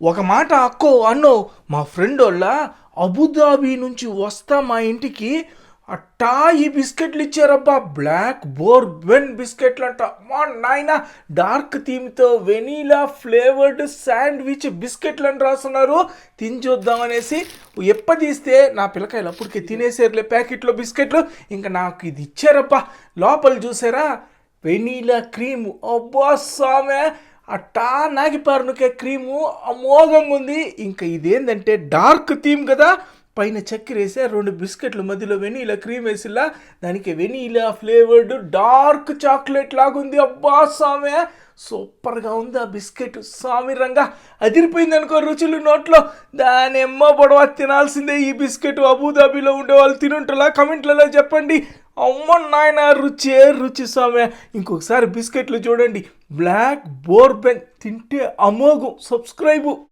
ఒక మాట అక్కో అన్నో మా ఫ్రెండోళ్ళ అబుదాబి నుంచి వస్తా మా ఇంటికి అట్టా ఈ బిస్కెట్లు ఇచ్చారబ్బా. బ్లాక్ బోర్బన్ బిస్కెట్లు అంట. మా నాయన డార్క్ థీమ్తో వెనీలా ఫ్లేవర్డ్ శాండ్విచ్ బిస్కెట్లు అని రాస్తున్నారు. తిని చూద్దామనేసి ఎప్పదీస్తే నా పిల్లకాయలు అప్పటికే తినేసారులే ప్యాకెట్లో బిస్కెట్లు. ఇంకా నాకు ఇది ఇచ్చారబ్బా. లోపల చూసారా వెనీలా క్రీము. అబ్బా సామె అట్టా నాగిపారునుకే క్రీము అమోఘంగా ఉంది. ఇంకా ఇదేంటంటే డార్క్ థీమ్ కదా, పైన చక్కెర వేసే 2 బిస్కెట్లు మధ్యలో వెనీలా క్రీమ్ వేసిలా, దానికి వెనీలా ఫ్లేవర్డ్ డార్క్ చాక్లెట్ లాగుంది. అబ్బా సామె సూపర్గా ఉంది ఆ బిస్కెట్. సామి రంగా అదిరిపోయింది అనుకో రుచులు నోట్లో. దాని ఎమ్మ పొడవ తినాల్సిందే ఈ బిస్కెట్. అబుదాబిలో ఉండే వాళ్ళు తినుంటలా కమెంట్లలో చెప్పండి. అమ్మ నాయన రుచే రుచి సామె. ఇంకొకసారి బిస్కెట్లు చూడండి, బ్లాక్ బోర్బన్ తింటే అమోఘం. సబ్స్క్రైబు.